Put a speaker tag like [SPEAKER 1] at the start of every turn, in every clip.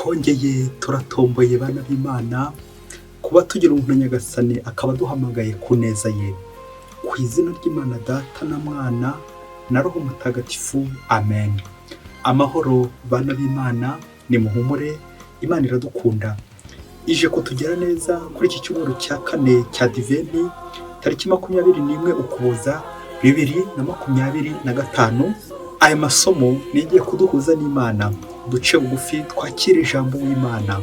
[SPEAKER 1] twongeye turatomboye bana b'Imana kuba tugira umuntu Nyagasani akaba aduhamagaye ku neza ye, ku izina ry'Imana Data na Mwana na Roho Mutagatifu, amen. Amahoro bana b'Imana, ni muhumure, Imana iradukunda, ije kutugera neza kuri iki cyumweru cya kane cya Diveni, tariki 21 Ukuboza 2025. Aya masomo nigiye kuduhuza n'Imana, duce bugufi twakira ijambo w'Imana.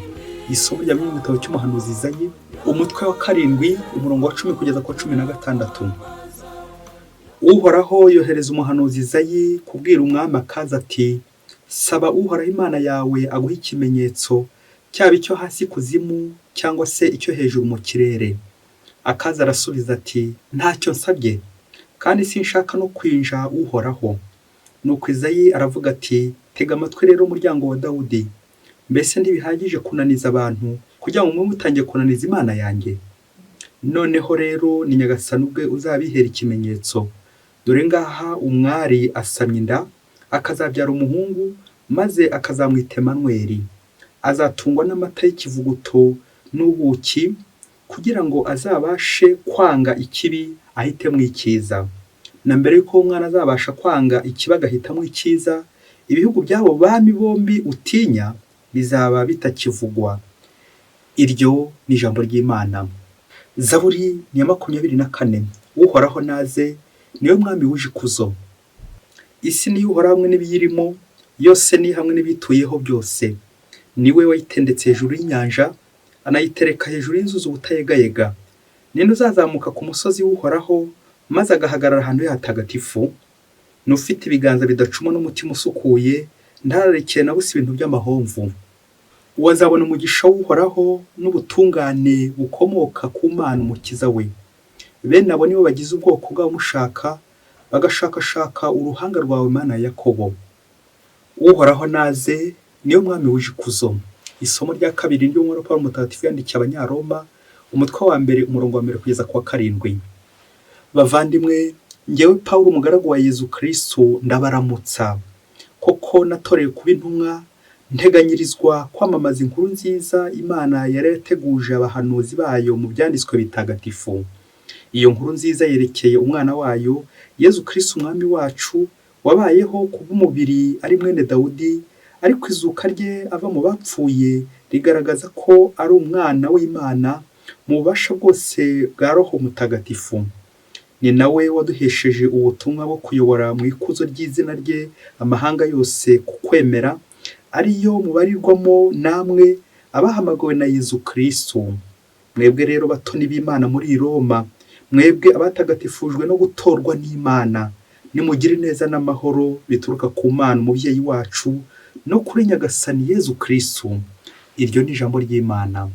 [SPEAKER 1] Isomo rya mu gitabo cy'umuhanuzi Izayi, umutwe wa 7 umurongo wa 10 kugeza ku 16. Uhoraho yohereza umuhanuzi Izayi kubwira umwami Akazi ati: saba Uhoraho Imana yawe aguha ikimenyetso, cyaba icyo hasi kuzimu cyangwa se icyo hejuru mu kirere. Akazi arasubiza ati: ntacyo nsabye, kandi sinshaka no kwinja Uhoraho. Nuko Izayi aravuga ati: tega amatwi rero umuryango wa Dawudi, mbese ntibihagije kunaniza abantu kugira ngo mwe mutangiye kunaniza Imana yanjye? Noneho rero ni Nyagasani ubwe uzabihera ikimenyetso. Dore ngaha umwari asamye inda, akazabyara umuhungu, maze akazamwita Emanuweli. Azatungwa n'amata y'ikivuguto n'ubuki, kugira ngo azabashe kwanga ikibi ahitemo icyiza. Na mbere yuko umwana azabasha kwanga ikibi agahitamo icyiza, ibihugu byabo bami bombi utinya bizaba bitakivugwa. Iryo ni ijambo ry'Imana. Zaburi ni ya 24. Uhoraho naze, niwe mwami wuje ikuzo. Isi ni y'Uhoraho hamwe n'ibiyirimo, yose ni hamwe n'ibituyeho byose. Niwe wayitendetse hejuru y'inyanja, anayitereka hejuru y'inzuzi ubutayegayega. Ninde uzazamuka ku musozi w'Uhoraho, maze agahagarara ahantu hatagatifu? N'ufite ibiganza bidacuma n'umutima usukuye, ntararekeye na busa ibintu by'amahomvu. Uwazabona umugisha w'Uhoraho n'ubutungane bukomoka ku Mana Umukiza we. Bene abo nibo bagize ubwoko bw'abo mushaka, bagashakashaka uruhanga rwawe, Mana ya Yakobo. Uhoraho naze, niyo mwami wuje ikuzo. Isomo rya 2 ry'umworo Pawulo Mutagatifu yandikiye Abanyaroma, umutwe wa 1 umurongo wa 1 kugeza ku wa 7. Bavandimwe, njyewe Pawulo umugaragu wa Yezu Kristo ndabaramutsa. Koko natoreye kuba intumwa, nteganyirizwa kwamamaza inkuru nziza Imana yari yateguje abahanuzi bayo mu byanditswe bitagatifu. Iyo nkuru nziza yerekeye umwana wayo Yezu Kristo umwami wacu, wabayeho kubw'umubiri ari mwene Dawudi, ariko izuka rye ava mu bapfuye rigaragaza ko ari umwana w'Imana mu bubasha bwose bwa Roho Mutagatifu. Ni nawe waduhesheje ubutumwa bwo kuyobora mu ikuzo ry'izina rye amahanga yose ku kwemera, ariyo mubarirwamo namwe abahamagawe na Yezu Kristo. Mwebwe rero batoni b'Imana muri Roma, mwebwe abatagatifujwe no gutorwa n'Imana, nimugire neza n'amahoro bituruka ku Mana umubyeyi wacu no kuri Nyagasani Yezu Kristo. Iryo ni ijambo ry'Imana.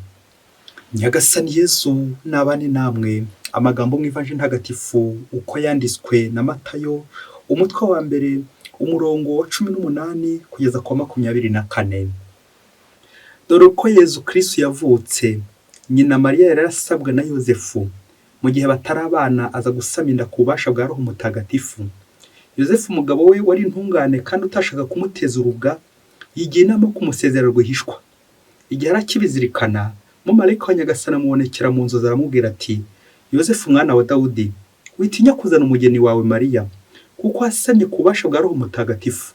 [SPEAKER 1] Nyagasani Yesu nabane namwe. Amagambo mu Ivanjili ntagatifu uko yanditswe na Matayo, umutwe wa 1 umurongo wa 18 kugeza ku 24. Dore uko Yezu Kristo yavutse. Nyina Mariya yarasabwa na Yozefu. Mu gihe batarabana aza gusama inda ku bubasha bwa Roho Mutagatifu. Yozefu umugabo we wari intungane kandi utashaka kumuteza urubwa, yigiye inama kumusezerera rwihishwa. Igihe arakibizirikana, umumarayika wa Nyagasani amubonekera mu nzozi aramubwira ati: Yozefu mwana wa Dawudi, witinya kuzana umugeni wawe Mariya, kuko asamye ku bubasha bwa Roho Mutagatifu.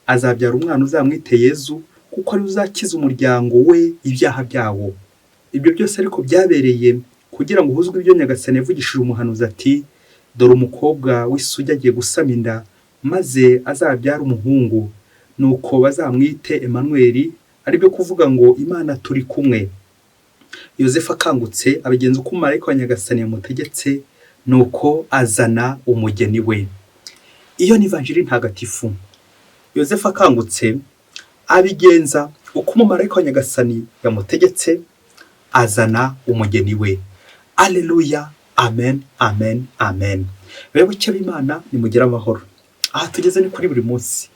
[SPEAKER 1] Azabyara umwana uzamwite Yezu, kuko ari uzakiza umuryango we ibyaha byawo. Ibyo byose ariko byabereye kugira ngo uhuzwe ibyo Nyagasani yavugishije umuhanuzi ati: dore umukobwa w'isugi agiye gusama inda, maze azabyara umuhungu, nuko bazamwite Emanuweli, ari byo kuvuga ngo Imana turi kumwe. Yozefu akangutse abigenza uko umumarayika wa Nyagasani yamutegetse, nuko azana umugeni we. Iyo ni Ivanjili ntagatifu. Yozefu akangutse abigenza uko umumarayika wa Nyagasani yamutegetse, azana umugeni we. Alleluia, amen, amen, amen. Bebuke b'Imana, nimugire amahoro. Aha tugeze ni kuri buri munsi.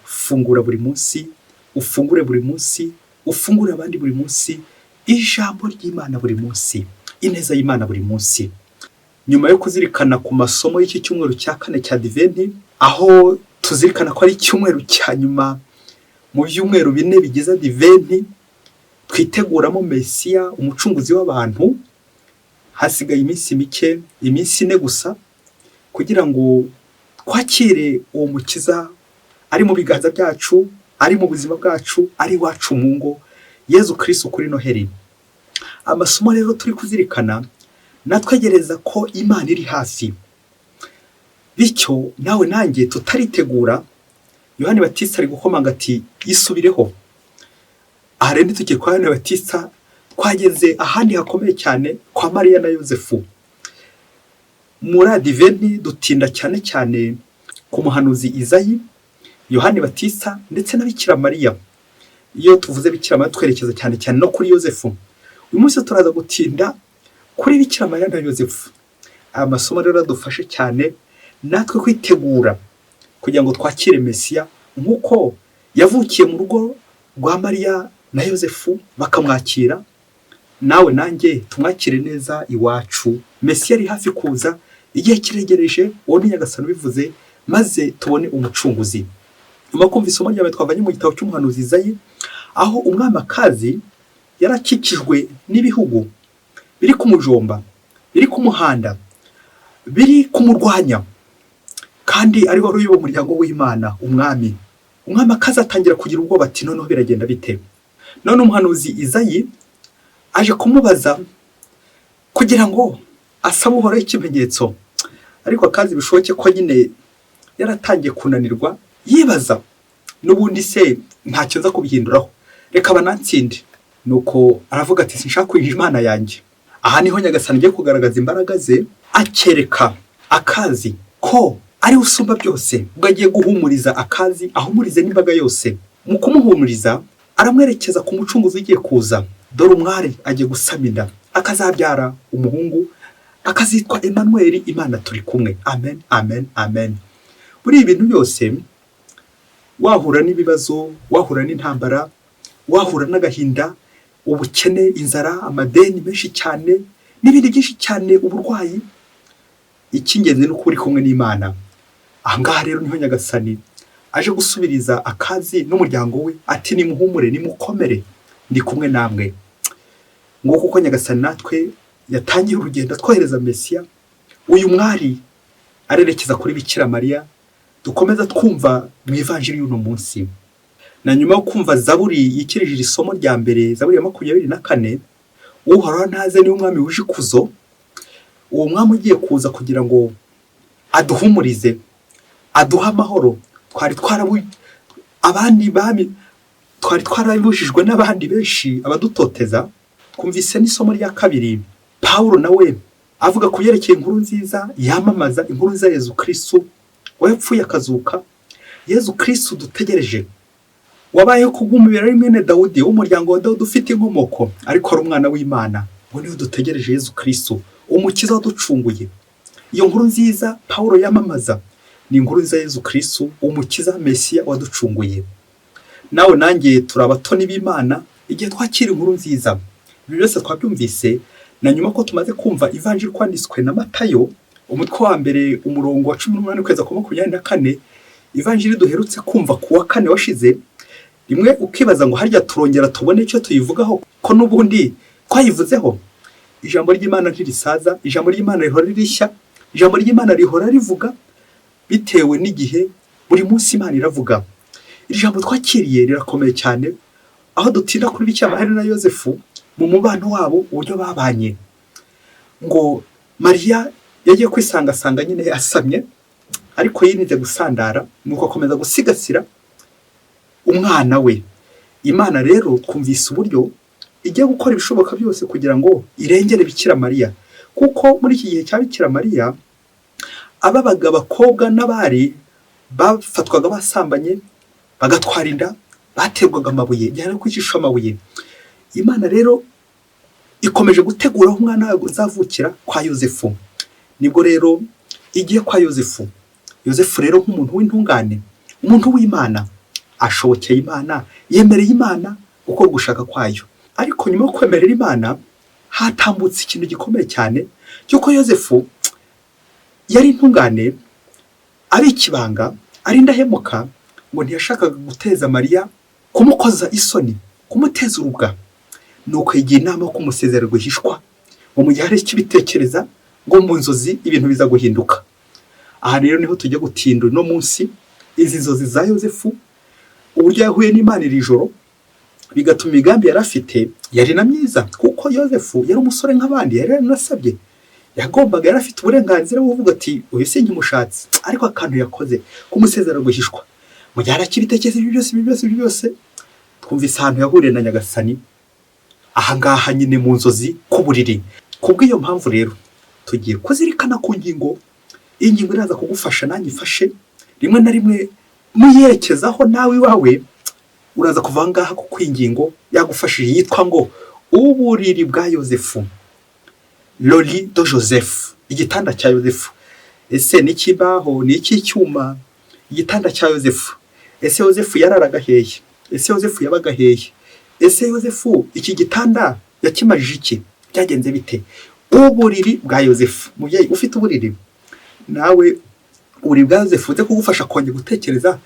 [SPEAKER 1] Fungura buri munsi, ufungure buri munsi, ufungure abandi buri munsi, ijambo ry'Imana buri munsi, ineza y'Imana buri munsi. Nyuma yo kuzirikana ku masomo y'iki cyumweru cya 4 cya Diveni, aho tuzirikana ko ari icyumweru cya nyuma mu byumweru 4 bigize Diveni, twiteguramo Mesiya umucunguzi w'abantu. Hasigaye iminsi mike, iminsi 4 gusa, kugira ngo twakire uwo mukiza ari mu biganza byacu, ari mu buzima bwacu, ari iwacu mu ngo, Yezu Kristo kuri Noheli. Amasomo rero turi kuzirikana natwegereza ko Imana iri hafi. Bityo nawe nanjye tutaritegura, Yohani Batista ari gukomanga ati yisubireho. Aha rero tugiye kwa Yohani Batista, twageze ahandi hakomeye cyane kwa Mariya na Yosefu. Muri Adiventi dutinda cyane cyane ku muhanuzi Izayi, Yohani Batista ndetse na Bikira Mariya. Iyo tuvuze Bikira Mariya twerekeza cyane cyane no kuri Yosefu. Uyu munsi turaza gutinda kuri Bikira Mariya na Yosefu. Aya masomo rero adufashe cyane natwe kwitegura kugira ngo twakire Mesiya nk'uko yavukiye mu rugo rwa Mariya na Yosefu bakamwakira. Nawe nanjye tumwakire neza iwacu. Mesiya ari hafi kuza, igihe kiregereje, uwo ni Nyagasani bivuze, maze tubone umucunguzi. Nyuma kumva isomo ryawe twavanye mu gitabo cy'umuhanuzi Izayi, aho umwamakazi yarakikijwe n'ibihugu biri kumujomba, biri kumuhanda, biri kumurwanya, kandi ari wari uyoboye umuryango w'Imana, umwami. Umwamakazi atangira kugira ubwoba ati noneho biragenda bite? None umuhanuzi Izayi aje kumubaza kugira ngo asabe Uhoraho ikimenyetso, ariko akazi bishoboke ko nyine yaratangiye kunanirwa, yibaza n'ubundi se ntacyo nza kubihinduraho, reka banansinde. Nuko aravuga ati sinshaka kwinjira Imana yanjye. Aha niho Nyagasani agiye kugaragaza imbaraga ze, akereka akazi ko ari usumba byose, ubwo agiye guhumuriza akazi, ahumurize n'imbaga yose. Mu kumuhumuriza aramwerekeza ku mucunguzi ugiye kuza. Dore umwari agiye gusama inda, akazabyara umuhungu, akazitwa Emmanuel, Imana turi kumwe. Amen, amen, amen. Muri ibi bintu byose, wahura n'ibibazo, wahura n'intambara, wahura n'agahinda, ubukene, inzara, amadeni menshi cyane, n'ibindi byinshi cyane, uburwayi, icy'ingenzi ni uko uri kumwe n'Imana. Ahangaha rero niho Nyagasani aje gusubiriza akazi n'umuryango we, ati nimuhumure, nimukomere, ndi kumwe namwe. Ngo kuko Nyagasani natwe yatangiye urugendo twohereza Mesiya. Uyu mwari arerekeza kuri Bikira Mariya. Dukomeza twumva mu Ivanjiri y'uno munsi, na nyuma yo kumva Zaburi yikirije isomo rya mbere, Zaburi ya 24, Uhoraho ntaze ni umwami wuje ikuzo. Uwo mwami ugiye kuza kugira ngo aduhumurize, aduha amahoro. Twari twarabujijwe n'abandi benshi abadutoteza. Kumvise n'isomo rya kabiri, Pawulo nawe avuga ku yerekeye inkuru nziza, yamamaza inkuru za Yezu Kristo wapfuye akazuka. Yezu Kristo dutegereje, wabayeho kubw'umubiri ari mwene Dawudi, w'umuryango wa Dawudi ufite inkomoko, ariko ari umwana w'Imana. Ngo niwe dutegereje, Yezu Kristo umukiza waducunguye. Iyo nkuru nziza Pawulo yamamaza ni inkuru nziza Yezu Kristo umukiza, Mesiya waducunguye. Nawe nanjye turabatoni b'Imana igihe twakira inkuru nziza. Ibi byose twabyumvise, na nyuma ko tumaze kumva Ivanjiri kwanditswe na Matayo, umutwe wa mbere umurongo wa 18 kweza ku 24. Ivanjiri duherutse kumva ku wa 4 washize, rimwe ukibaza ngo harya turongera tubone icyo tuyivugaho ko n'ubundi twayivuzeho. Ijambo ry'Imana ntirisaza, ijambo ry'Imana rihora rishya, ijambo ry'Imana rihora rivuga bitewe n'igihe. Buri munsi Imana iravuga. Iri jambo twakiriye rirakomeye cyane, aho dutinda kuri Bikira Mariya na Yosefu mu mubano wabo, uburyo babanye. Ngo Mariya yagiye kwisangasanga nyine yasamye, ariko yirinze gusandara, nuko akomeza gusigasira umwana we. Imana rero twumvise uburyo igiye gukora ibishoboka byose kugira ngo irengere Bikira Mariya, kuko muri iki gihe cya Bikira Mariya ababaga abakobwa n'abari bafatwaga basambanye, bagatwara inda, baterwaga amabuye, byari kwicisha amabuye. Imana rero ikomeje gutegura aho umwana wawe uzavukira kwa Yosefu. Nibwo rero igiye kwa Yosefu. Yosefu rero nk'umuntu w'intungane, umuntu w'Imana, ashobokeye Imana, yemereye Imana uko gushaka kwayo. Ariko nyuma yo kwemerera Imana, hatambutse ikintu gikomeye cyane cyuko Yosefu yari intungane, ari ikibanga, ari ndahemuka, ngo ntiyashakaga guteza Mariya, kumukoza isoni, kumuteza urubwa. nuko yigira inama yo kumusezera rwihishwa ngo mu gihe hari icyo bitekereza ngo mu nzozi ibintu biza guhinduka. Aha rero niho tujya gutinda no munsi izi nzozi za Yozefu, uburyo yahuye n'Imana iri joro bigatuma imigambi yari afite yari na myiza, kuko Yozefu yari umusore nk'abandi, yari yaranasabye, yagombaga, yari afite uburenganzira bwo kuvuga ati uyu si nkimushatse, ariko akantu yakoze kumusezera rwihishwa mu gihe arakibitekereza ibyo byose twumvise ahantu yahuriye na Nyagasani ahangaha nyine mu nzozi ku buriri. Kubw'iyo mpamvu rero tugiye kuzirikana ku ngingo, iyi ngingo iraza kugufasha nanjye ifashe, rimwe na rimwe muyerekezaho nawe iwawe uraza kuva ngaha kuko ingingo yagufashije yitwa ngo uburiri bwa Yozefu, Loli de Joseph, igitanda cya Yozefu. Ese ni kibaho, ni iki cyuma? Igitanda cya Yozefu. Ese Yozefu yararaga hehe? Ese Yozefu yabaga hehe? Ese Yozefu iki gitanda yakimajije iki? Byagenze bite? Uburiri bwa Yozefu. Mubyeyi ufite uburiri, nawe uburiri bwa Yozefu uze kugufasha kongera gutekereza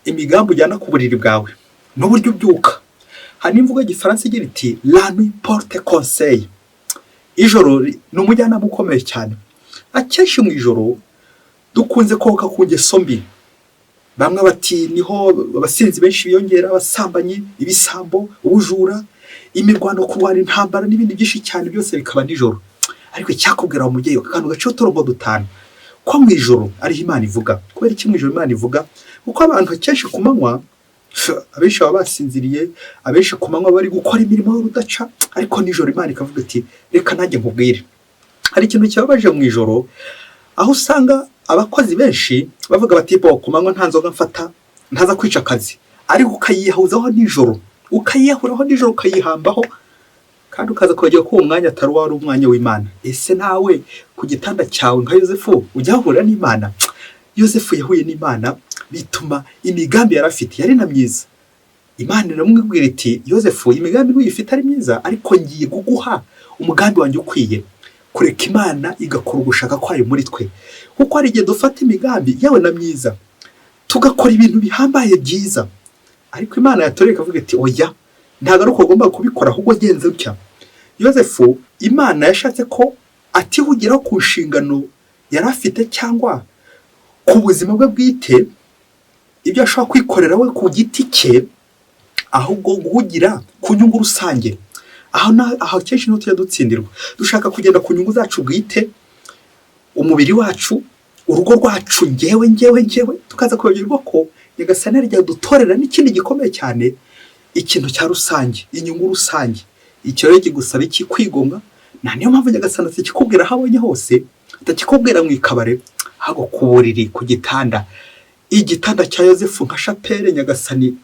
[SPEAKER 1] imigambi ujyana ku buriri bwawe n'uburyo ubyuka. Hari imvugo y'igifaransa igira iti la nuit porte conseil. Ijoro ni umujyanama ukomeye cyane. Akenshi mu ijoro dukunze koka ku ngeso mbi. Bamwe bati niho abasinzi benshi biyongera, abasambanyi, ibisambo, ubujura, imirwano, kurwana intambara n'ibindi byinshi cyane, byose bikaba nijoro. Ariko icyakubwira wa mubyeyi akantu gace uturombo dutanu ko mu ijoro ariho Imana ivuga. Kubera iki mu ijoro Imana ivuga? Kuko abantu akenshi ku manywa abenshi baba basinziriye, abenshi ku manywa bari gukora imirimo y'urudaca, ariko nijoro Imana ikavuga ati reka nanjye nkubwire. Hari ikintu cyababaje mu ijoro aho usanga abakozi benshi bavuga bati bo ku manywa nta nzoga mfata, ntaza kwica akazi, ariko ukayiyahuzaho nijoro, ukayiyahuraho nijoro, ukayihambaho, kandi ukaza kwegera ko uwo mwanya atari wari umwanya w'Imana. Ese nawe ku gitanda cyawe nka Yozefu ujya hahurira n'Imana? Yozefu yahuye n'Imana bituma imigambi yari afite yari na myiza. Imana iramubwira iti Yozefu, imigambi ntuyifite ari myiza, ariko ngiye kuguha umugambi wanjye ukwiye. Kureka Imana igakora ugushaka kwayo muri twe, kuko hari igihe dufata imigambi yawe na myiza tugakora ibintu bihambaye byiza, ariko Imana yatoreye ikavuga iti oya, ntabwo ari uko ugomba kubikora, ahubwo genza utya. Yozefu Imana yashatse ko atihugiraho ku nshingano yari afite cyangwa ku buzima bwe bwite, ibyo ashobora kwikorera we ku giti cye, ahubwo guhugira ku nyungu rusange. Aho kenshi niho tujya dutsindirwa, dushaka kugenda ku nyungu zacu bwite, umubiri wacu, urugo rwacu, njyewe, tukaza kwibagirwa ko Nyagasani yagiye dutorera n'ikindi gikomeye cyane, ikintu cya rusange, inyungu rusange. Icyo rero kigusaba iki? Kwigomwa. Na niyo mpamvu Nyagasani atakikubwira aho abonye hose, atakikubwira mu ikabare, ahubwo ku buriri, ku gitanda. Igitanda cya Yozefu nka shapere, Nyagasani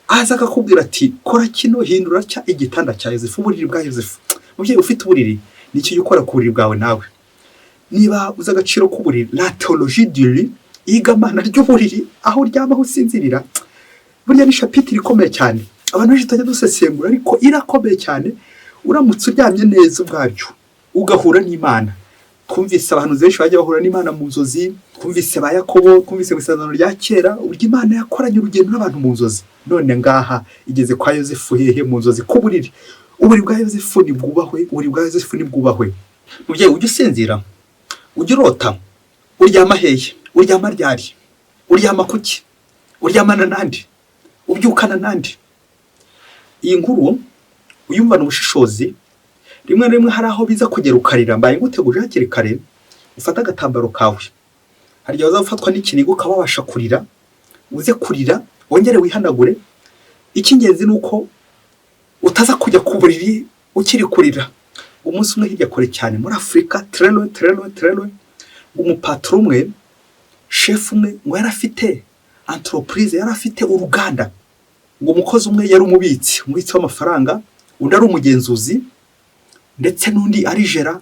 [SPEAKER 1] aza akakubwira ati kora kino, hindura cya igitanda cya Yozefu, uburiri bwa Yozefu. Mubyeyi ufite uburiri, nicyo gikora ku buriri bwawe nawe. Niba uzi agaciro k'uburiri, la théologie du lit, igamana ry'uburiri, aho uryamaho usinzirira, burya ni shapitire ikomeye cyane. Abantu benshi tutajya dusesengura, ariko irakomeye cyane. Uramutse uryamye neza ubwabyo ugahura n'Imana. Twumvise abantu benshi bajya bahura n'Imana mu nzozi, twumvise ba Yakobo, twumvise mu Isezerano rya Kera uburyo Imana yakoranye urugendo n'abantu mu nzozi. None ngaha igeze kwa Yozefu hehe mu nzozi ku buriri. Uburiri bwa Yozefu ni bwubahwe, uburiri bwa Yozefu ni bwubahwe. Mubyeyi ujye usinzira, ujye urota, uryama hehe, uryama ryari, uryama kuki, uryamana nandi, ubyukana nandi. Iyi nkuru uyumvana ubushishozi, rimwe na rimwe hari aho biza kugera ukarira. Mbaye nguteguje hakiri kare, ufata agatambaro kawe, hari igihe uzafatwa n'ikinigo ukabasha kurira, uze kurira wongere wihanagure. Icy'ingenzi ni uko utaza kujya ku buriri ukiri kurira. Umunsi umwe hirya kure cyane muri Afurika, Trello, umupatro umwe, chef umwe ngo yari afite entreprise, yari afite uruganda, ngo umukozi umwe yari umubitsi w'amafaranga, undi ari umugenzuzi, ndetse n'undi ari gera,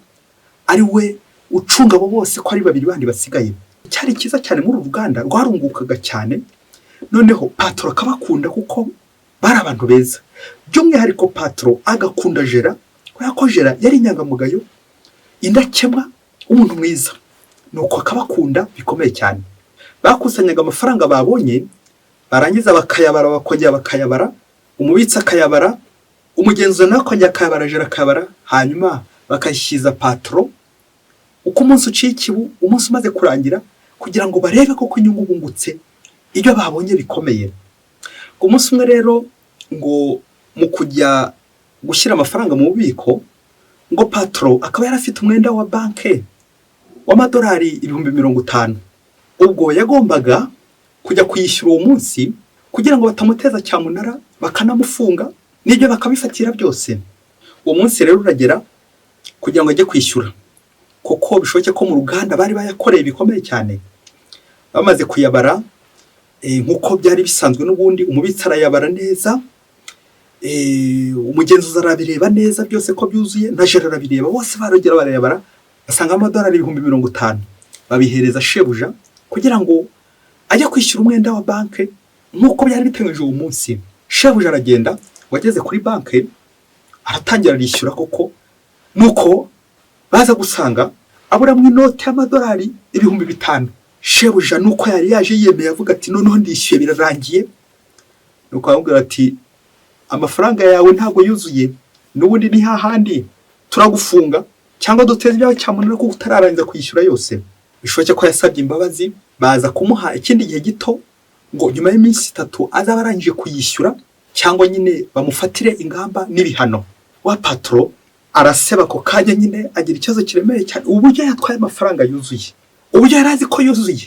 [SPEAKER 1] ari we ucunga abo bose ko ari babiri bandi basigaye. Cyari cyiza cyane muri uruganda, rwarungukaga cyane. Noneho patro akabakunda kuko bari abantu beza. By'umwihariko patro agakunda gera, kubera ko gera yari inyangamugayo, indakemwa, umuntu mwiza. Nuko akabakunda bikomeye cyane. Bakusanyaga amafaranga babonye, barangiza bakayabara, bakongera bakayabara, umubitsi akayabara, umugenzuzi nawe akongera akayabara jera akayabara, hanyuma bakayishyiza patoro. Uko umunsi uciye ikibu, umunsi umaze kurangira, kugira ngo barebe koko inyungu bungutse ibyo babonye bikomeye. Ku munsi umwe rero ngo mu kujya gushyira amafaranga mu bubiko, ngo patoro akaba yarafite umwenda wa banki w'amadolari 50,000. ubwo yagombaga kujya kuyishyura uwo munsi kugira ngo batamuteza cyamunara bakanamufunga n'ibyo bakabifatira byose. Uwo munsi rero uragera kugira ngo ajye kwishyura, kuko bishoboke ko mu ruganda bari bayakoreye bikomeye cyane. Bamaze kuyabara nk'uko byari bisanzwe n'ubundi, umubitsi arayabara neza, umugenzuzi arabireba neza byose ko byuzuye, na jera arabireba, bose barongera barayabara basanga amadolari 50,000. Babihereza shebuja kugira ngo ajye kwishyura umwenda wa banki nk'uko byari biteganyijwe uwo munsi. Shebuja aragenda, wageze kuri banki aratangira arishyura koko, nuko baza gusanga aburamwe inote y'amadolari 5,000. Shebuja nuko yari yaje yemeye avuga ati noneho ndishyuye birarangiye. Nuko aramubwira ati amafaranga yawe ntabwo yuzuye, n'ubundi ni hahandi turagufunga cyangwa duteze ibyawe cyamunara kuko utararangiza kwishyura yose. Bishoboke ko yasabye imbabazi, baza kumuha ikindi gihe gito ngo nyuma y'iminsi 3 azaba arangije kuyishyura cyangwa nyine bamufatire ingamba n'ibihano. Wa patro araseba ko kanya nyine agira ikibazo kiremeye cyane, uburyo yatwaye amafaranga yuzuye, uburyo yarazi ko yuzuye.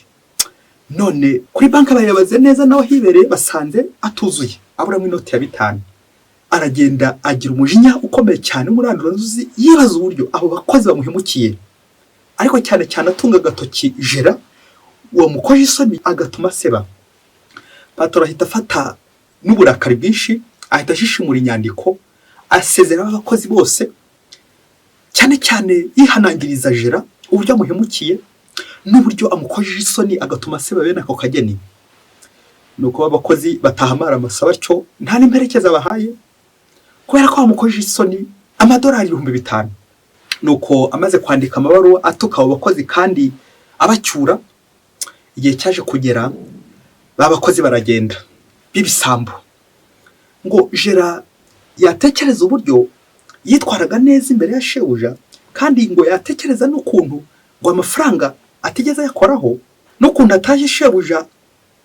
[SPEAKER 1] None kuri banki bayabaze neza naho hibereye basanze atuzuye, aburamwe inoti ya 5. Aragenda agira umujinya ukomeye cyane murandura nzuzi, yibaza uburyo abo bakozi bamuhemukiye, ariko cyane cyane atunga agatoki jera uwo mukoje isoni agatuma seba. Patoro ahita afata n'uburakari bwinshi, ahita ashishimura inyandiko asezera abakozi bose, cyane cyane yihanangiriza jera uburyo amuhemukiye n'uburyo amukoje isoni agatuma seba bene ako kageni. Nuko abakozi batahamara amasaba cyo nta n'imperekeza bahaye kubera ko amukoje isoni amadolari 5,000. Nuko amaze kwandika amabaruwa atuka abo bakozi kandi abacyura, igihe cyaje kugera babakozi baragenda bibisambo. Ngo jera yatekereza uburyo yitwaraga neza imbere ya shebuja, kandi ngo yatekereza n'ukuntu ngo amafaranga atigeze yakoraho, n'ukuntu ataje shebuja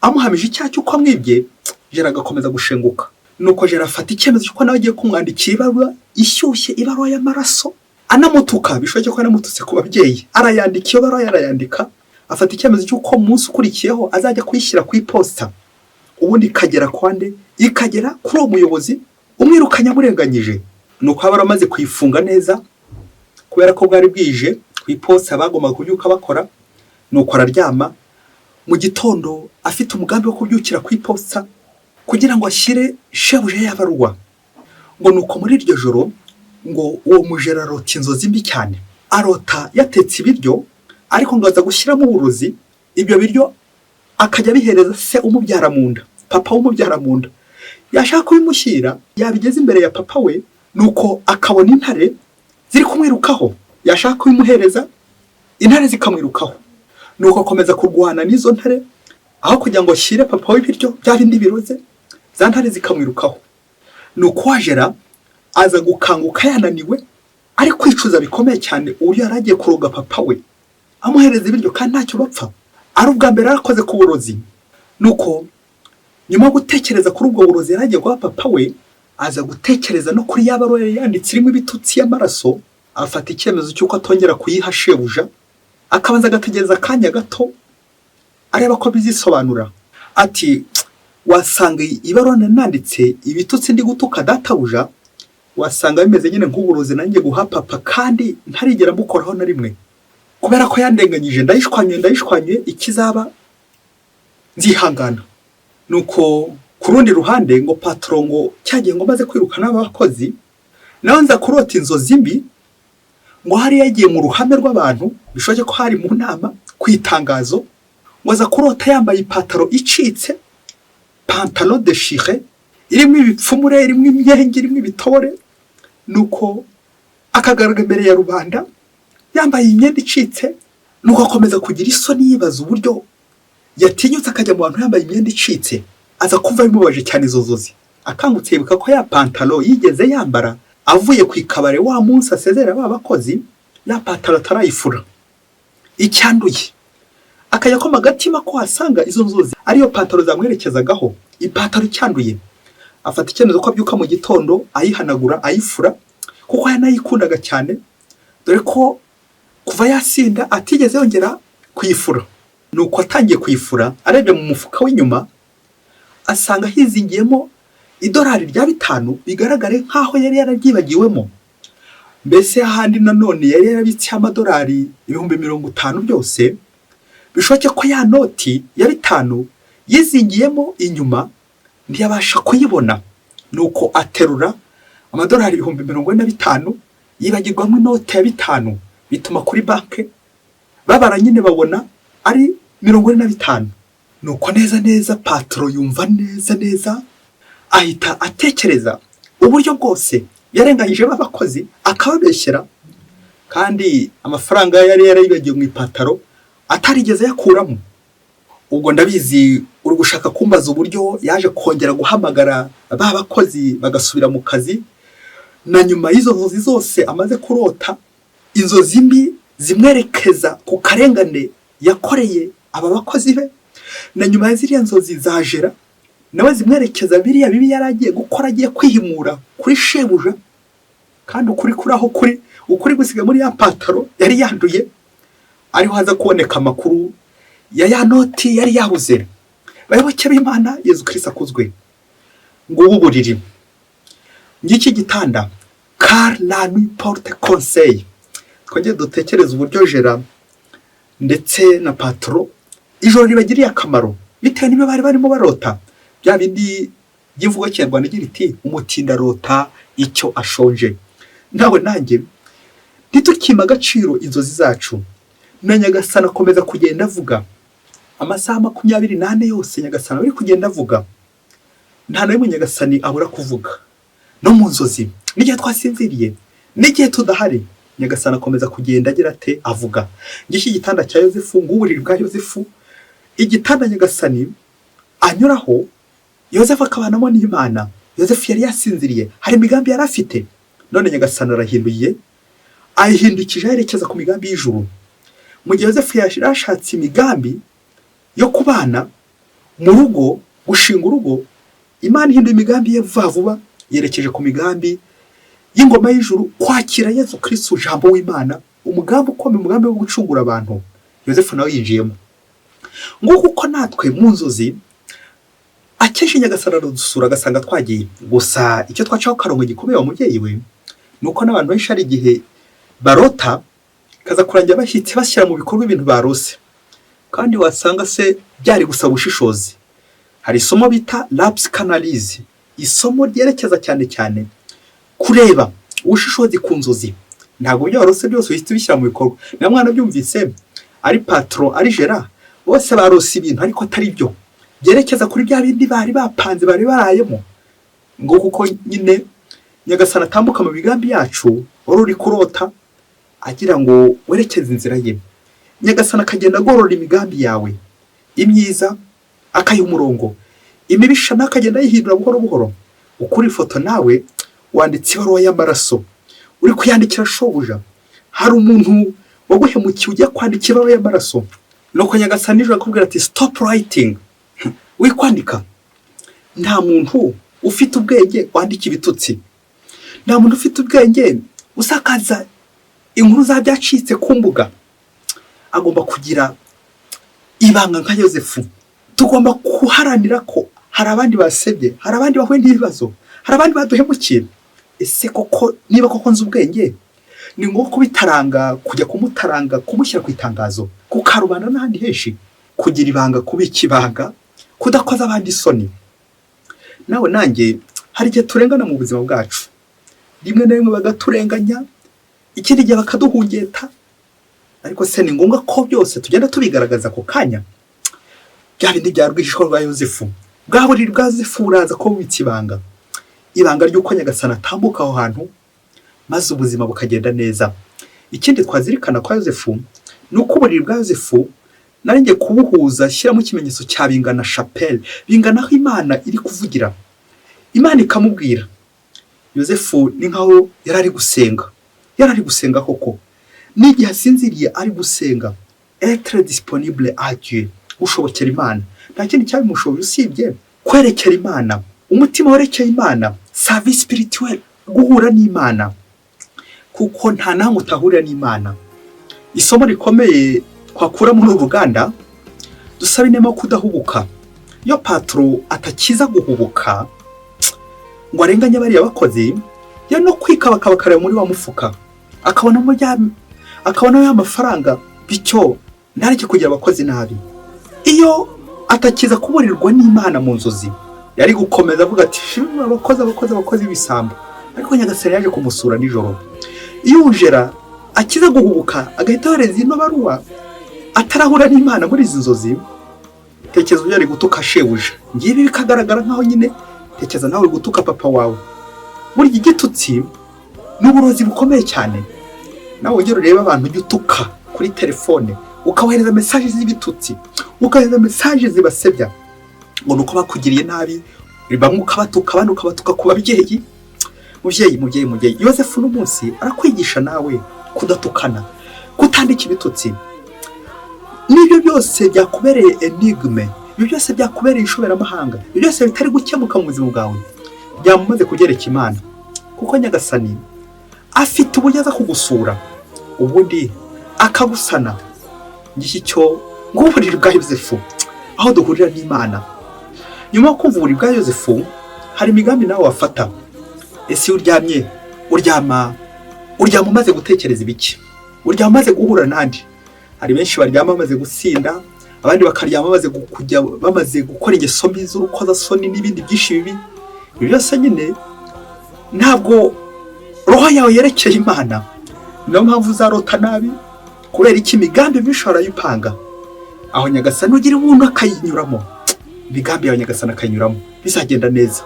[SPEAKER 1] amuhamije icyaha cy'uko amwibye. Jera agakomeza gushenguka. Nuko jera afata icyemezo cy'uko nawe agiye kumwandikira ibaruwa ishyushye, ibaruwa y'amaraso, anamutuka. Bishoboke ko anamututse ku babyeyi, arayandika iyo baruwa, yarayandika. Afata icyemezo cy'uko umunsi ukurikiyeho azajya kuyishyira ku iposita, ubundi ikagera kwande, ikagera kuri uwo muyobozi umwirukanya amurenganyije. Nuko aba amaze kuyifunga neza kubera ko bwari bwije, ku iposita bagombaga kubyuka bakora. Nuko araryama, mu gitondo afite umugambi wo kubyukira ku iposita kugira ngo ashyire shebuja y'abaruwa. Ngo nuko muri iryo joro ngo uwo mujera arota inzozi mbi cyane, arota yatetse ibiryo ariko ngo aza gushyiramo uburozi. Ibyo biryo akajya bihereza se umubyara mu nda, papa w'umubyara mu nda. Yashaka kubimushyira, yabigeze imbere ya papa we, nuko akabona intare ziri kumwirukaho. Yashaka kubimuhereza, intare zikamwirukaho. Nuko akomeza kurwana n'izo ntare, aho kugira ngo ashyire papa we ibiryo bya bindi biroze, za ntare zikamwirukaho. Nuko wajera aza gukanguka yananiwe, ari kwicuza bikomeye cyane uburyo yaragiye kuroga papa we amuhereza ibiryo kandi ntacyo bapfa, ari ubwa mbere yarakoze ku burozi. Nuko nyuma yo gutekereza kuri ubwo burozi yaragiye guha papa we, aza gutekereza no kuri ya baruwa yanditse irimo ibitutsi y'amaraso. Afata icyemezo cy'uko atongera kuyiha shebuja, akabanza agategereza akanya gato areba ko bizisobanura. Ati wasanga ibaruwa nanditse ibitutsi ndi gutuka databuja, wasanga bimeze nyine nk'uburozi nanjye guha papa kandi ntarigera mukoraho na rimwe, kubera ko yandenganyije. Ndayishwanye ikizaba nzihangana. Nuko ku rundi ruhande ngo patro ngo cyagiye ngo maze kwirukana abakozi, nawe nza kurota inzozi mbi. Ngo hari yagiye mu ruhame rw'abantu, bishoboke ko hari mu nama kwitangazo, ngo aza kurota yambaye ipataro icitse, pantalon déchiré, irimo ibipfumure, irimo imyenge, irimo ibitore. Nuko akagaragara imbere ya rubanda yambaye imyenda icitse. Nuko akomeza kugira isoni, yibaza uburyo yatinyutse akajya mu bantu yambaye imyenda icitse. Aza kumva bimubaje cyane izo nzozi. akangutse yibuka ko ya pantalo yigeze yambara avuye ku ikabare wa munsi asezera ba bakozi, ya pantalo atarayifura icyanduye. Akajya koma agatima ko asanga izo nzozi ariyo pantalo zamwerekezagaho, ipantalo icyanduye. Afata icyemezo ko abyuka mu gitondo ayihanagura ayifura, kuko yanayikundaga cyane, dore ko kuva yasinda atigeze yongera kuyifura. Nuko atangiye kuyifura, arebye mu mufuka w'inyuma asanga hizingiyemo idolari rya 5 bigaragare nkaho yari yarabyibagiwemo. Mbese ahandi nanone yari yarabitse amadolari 50,000 byose, bishoke ko ya noti ya 5 yizingiyemo inyuma ntiyabasha kuyibona. Nuko aterura amadolari 45,000 yibagirwamo inoti ya 5, bituma kuri banke babara nyine babona ari 45. Nuko neza patro yumva neza ahita atekereza uburyo bwose yarenganyije b'abakozi akababeshyera, kandi amafaranga yari yarayibagiye mu ipataro atarigeze yakuramo. Ubwo ndabizi uri gushaka kumbaza uburyo yaje kongera guhamagara b'abakozi bagasubira mu kazi, na nyuma y'izo nzozi zose amaze kurota, inzozi mbi zimwerekeza ku karengane yakoreye aba bakozi be, na nyuma ya ziriya nzozi zajera nawe zimwerekeza biriya bibi yaragiye gukora, agiye kwihimura kuri shebuja, kandi ukuri gusiga muri ya pataro yari yanduye. Ariho haza kuboneka amakuru ya noti yari yabuze. Bayoboke b'Imana, Yezu Kristo akuzwe. Ngubu buriri, ngiki gitanda, car la nuit porte conseil. Twongeye dutekereza uburyo Jera ndetse na patro ijoro ribagiriye akamaro bitewe n'ibyo bari barimo barota. Bya bindi givuga cy'Rwanda gira iti umutinda rota icyo ashonje. Nawe nanjye ntitukima agaciro inzozi zacu, na Nyagasana akomeza kugenda avuga. Amasaha 28 yose Nyagasana ari kugenda avuga. Nta nawe Nyagasani abura kuvuga. No mu nzozi, n'igihe twasinziriye, n'igihe tudahari, Nyagasana akomeza kugenda agira ate avuga. Ngiki gitanda cya Yozefu, nguburiri bwa Yozefu, igitanda Nyagasani anyuraho Yozefu akabanamo n'Imana. Yozefu yari yasinziriye, hari imigambi yari afite, none Nyagasana arahinduye, ayihindukije yerekeza ku migambi y'ijuru. Mu gihe Yozefu yashatse imigambi yo kubana mu rugo, gushinga urugo, Imana ihinduye imigambi ye vuba yerekeje ku migambi y'ingoma y'ijuru, kwakira Yezu Kristo jambo w'Imana, umugambi ukomeye, umugambi wo gucungura abantu. Yozefu nawe yinjiyemo. Nguko uko natwe mu nzozi akenshi Nyagasana aradusura agasanga twagiye. Gusa icyo twacaho karongo gikomeye wa mubyeyi we, nuko n'abantu benshi ari igihe barota kaza kurangira bashyitse bashyira mu bikorwa ibintu barose, kandi wasanga se byari gusaba ubushishozi. Hari isomo bita lapse canalise, isomo ryerekeza cyane kureba ubushishozi ku nzozi. Ntabwo byo warose byose uhita bishyira mu bikorwa. Na mwana byumvise ari patro ari Jera, bose barose ibintu ariko atari byo byerekeza kuri bya bindi bari bapanze bari barayemo. Ngo kuko nyine Nyagasana atambuka mu bigambi yacu, wari uri kurota agira ngo werekeze inzira ye. Nyagasana akagenda agorora imigambi yawe, imyiza akayiha umurongo, imibisha nakagenda yihindura buhoro. Ukuri ifoto nawe wanditse ibaruwa y'amaraso, uri kuyandikira shobuja. Hari umuntu waguhemukiye ujya kwandika ibaruwa y'amaraso, nuko Nyagasana ijoro akubwira ati stop writing, wikwandika. Nta muntu ufite ubwenge wandika ibitutsi, nta muntu ufite ubwenge usakaza inkuru za byacitse ku mbuga. Agomba kugira ibanga nka Yozefu. Tugomba kuharanira ko hari abandi basebye, hari abandi bahuye n'ibibazo, hari abandi baduhemukiye. Ese koko niba koko nzi ubwenge, ni ngo kubitaranga, kujya kumutaranga, kumushyira ku itangazo, kukarubana n'ahandi henshi, kugira ibanga, kubika ibanga, kudakoza abandi isoni. Nawe nanjye hari igihe turengana mu buzima bwacu, rimwe na rimwe bagaturenganya, ikindi gihe bakaduhungeta, ariko se ni ngombwa ko byose tugenda tubigaragaza ku kanya? Bya bindi bya rwihishwa rwa Yozefu, bwa buriri bwa Yozefu buraza ko bubitse ibanga ry'uko Nyagasana atambuka aho hantu, maze ubuzima bukagenda neza. Ikindi twazirikana kwa Yozefu, ni uko uburiri bwa Yozefu narinjye kubuhuza, shyiramo ikimenyetso cya bingana chapelle, bingana aho Imana iri kuvugira. Imana ikamubwira. Yosefu ni nkaho yari ari gusenga koko. N'igihe asinziriye ari gusenga, être disponible à Dieu, ushobokera Imana. Nta kindi cyabimushoboye usibye kwerekera Imana, umutima werekeye Imana, service spirituel, guhura n'Imana, kuko nta namwe utahurira n'Imana. Isomo rikomeye twakura muri uru ruganda, dusaba inema kudahubuka. Iyo patro atakiza guhubuka ngo arenganye bariya bakozi, ya no kwikabakabakara muri wa mufuka, akabona ya mafaranga, bityo ntareke kugira abakozi nabi. Iyo atakiza kuburirwa n'Imana mu nzozi, yari gukomeza avuga ati abakozi b'isambu. Ariko Nyagasani yaje kumusura nijoro. Iyo ujera akiza guhubuka agahita yohereza ino baruwa atarahura n'Imana muri izi nzozi, tekereza uburyo ari gutuka shebuja. Ngibi bikagaragara nkaho nyine tekereza nawe gutuka papa wawe. Muri iki gitutsi n'uburozi bukomeye cyane. Nawe ugera ureba abantu utuka kuri telefone, ukawohereza message z'ibitutsi, ukawohereza message zibasebya ngo nuko bakugiriye nabi, bamwe ukabatuka abandi ukabatuka ku babyeyi. Mubyeyi Yosefu n'umunsi arakwigisha nawe kudatukana, kutandika ibitutsi. Nibyo byose byakubereye enigme, ibyo byose byakubereye ishoberamahanga, ibyo byose bitari gukemuka mu buzima bwawe, byamumaze kugereka Imana. Kuko Nyagasani afite uburyo aza kugusura, ubundi akagusana. Ngicyo ng'uburiri bwa Yosefu, aho duhurira n'Imana. Nyuma yo kumva uburiri bwa Yosefu, hari imigambi nawe wafata. Ese uryama umaze gutekereza ibiki? Uryama umaze guhura nandi. Hari benshi baryama bamaze gusinda, abandi bakaryama bamaze gukora ingeso mbi z'urukozasoni n'ibindi byinshi bibi. Ibyo byose nyine ntabwo roho yawe yerekeye Imana. Niyo mpamvu uzarota nabi, kubera iki imigambi bishora yipanga. Aho Nyagasani ugira ubuntu akayinyuramo, imigambi yawe Nyagasani akayinyuramo, bizagenda neza.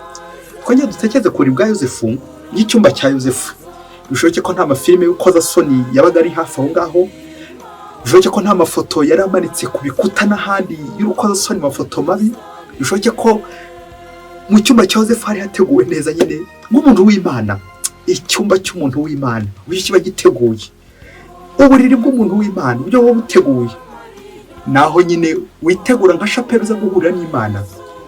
[SPEAKER 1] Twongeye dutekereze kuri bwa Yosefu n'icyumba cya Yosefu. Bishoboke ko nta mafilime y'urukozasoni yabaga ari hafi aho ngaho. Bishoboke ko nta mafoto yari amanitse ku bikuta n'ahandi y'urukozasoni, mafoto mabi. Bishoboke ko mu cyumba cya Yosefu hari hateguwe neza nyine nk'umuntu w'Imana. Icyumba cy'umuntu w'Imana uburyo kiba giteguye, uburiri bw'umuntu w'Imana uburyo buba buteguye, naho nyine witegura nka chapelle uza guhurira n'Imana.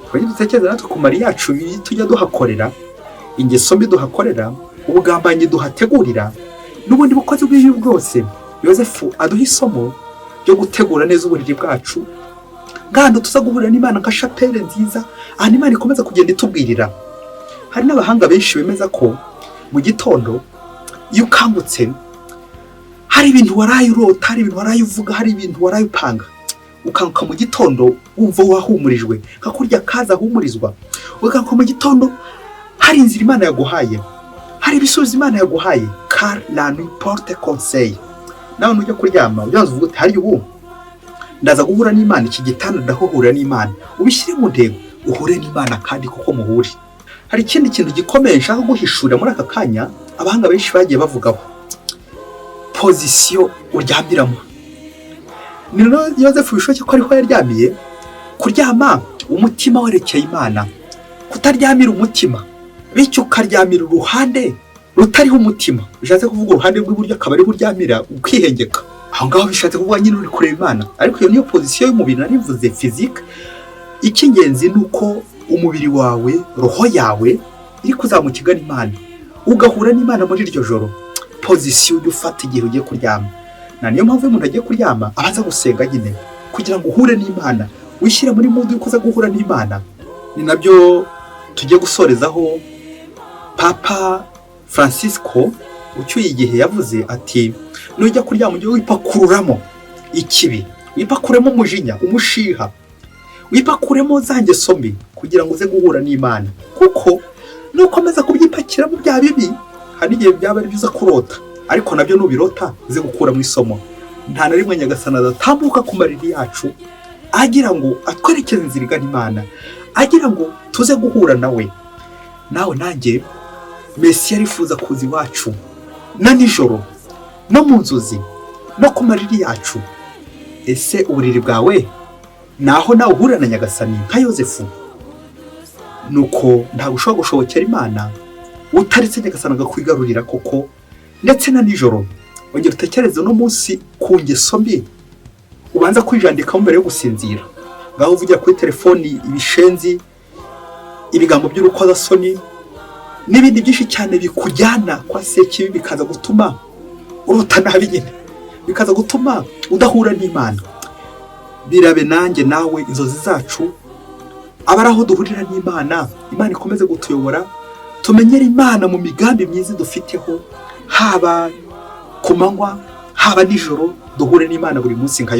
[SPEAKER 1] Twongeye dutekereza natwe ku mari yacu tujya duhakorera, ingeso mbi duhakorera, ubugambanyi duhategurira, n'ubundi bukozi bw'ibi bwose. Yosefu aduha isomo ryo gutegura neza uburiri bwacu, ngando tuza guhurira n'Imana nka chapelle nziza, aho Imana ikomeza kugenda itubwirira. Hari n'abahanga benshi bemeza ko mu gitondo iyo ukangutse hari ibintu waraye urota, hari ibintu waraye uvuga, hari ibintu waraye upanga. Ukanguka mu gitondo wumva wahumurijwe, kakurya kaza humurizwa. Ukanguka mu gitondo hari inzira Imana yaguhaye, hari ibisubizo Imana yaguhaye. Car la nuit porte conseil. Nawe nujya kuryama ubanza uvuga uti hari ubu ndaza guhura n'Imana, iki gitanda ndahohura n'Imana. Ubishyire mu ntego uhure n'Imana kandi kuko muhuri. Hari ikindi kintu gikomeye nshaka guhishura muri aka kanya abahanga benshi bagiye bavugaho: position uryamiramo. Nino Yosefu bishoboke ko ariho yaryamiye. Kuryama umutima werekeye Imana, kutaryamira umutima bityo ukaryamira uruhande rutariho umutima. Bishatse kuvuga uruhande rw'iburyo akaba ari uryamira ukihengeka, aho ngaho bishatse kuvuga nyine uri kureba Imana. Ariko iyo niyo position y'umubiri narivuze physique. Icy'ingenzi nuko umubiri wawe, roho yawe iri kuzamukigana Imana, ugahura n'Imana muri iryo joro. Position ufata igihe ugiye kuryama. Na niyo mpamvu umuntu agiye kuryama abanza gusenga nyine kugira ngo uhure n'Imana, wishyire muri mood yo kuza guhura n'Imana. Ni nabyo tugiye gusorezaho. Papa Francisco ucyuye igihe yavuze ati nujya kuryama ujye wipakururamo ikibi, wipakuremo umujinya, umushiha, wipakuremo za ngeso mbi kugira ngo uze guhura n'Imana. Kuko nukomeza kubyipakiramo bya bibi, hari igihe byaba ari byiza kurota, ariko nabyo nubirota uze gukura mu isomo. Nta na rimwe Nyagasani adatambuka ku mariri yacu agira ngo atwerekeze inzira igana Imana, agira ngo tuze guhura nawe. Nawe nanjye Mesiya arifuza kuza iwacu na nijoro, no mu nzozi, no ku mariri yacu. Ese uburiri bwawe naho nawe uhura na Nyagasani nka Yosefu? nuko ntabwo ushobora gushobokera Imana utaretse Nyagasani agakwigarurira koko. Ndetse na nijoro ongera utekereze uno munsi ku ngeso mbi ubanza kwijandikamo mbere yo gusinzira, ngaho uvugira kuri telefoni ibishenzi, ibigambo by'urukozasoni n'ibindi byinshi cyane bikujyana kwa sekibi, bikaza gutuma urota nabi nyine, bikaza gutuma udahura n'Imana. Birabe nanjye nawe inzozi zacu aba ari aho duhurira n'Imana. Imana ikomeze kutuyobora, tumenyere Imana mu migambi myiza dufiteho, haba ku manywa haba nijoro, duhure n'Imana buri munsi nka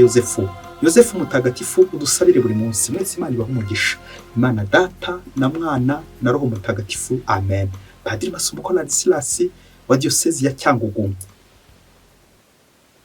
[SPEAKER 1] Yosefu mutagatifu. Udusabire buri munsi. Mwese Imana ibahe umugisha. Imana Data na Mwana na Roho Mutagatifu. Amen. Padiri Masumbuko Ladislas wa Diyosezi ya Cyangugu.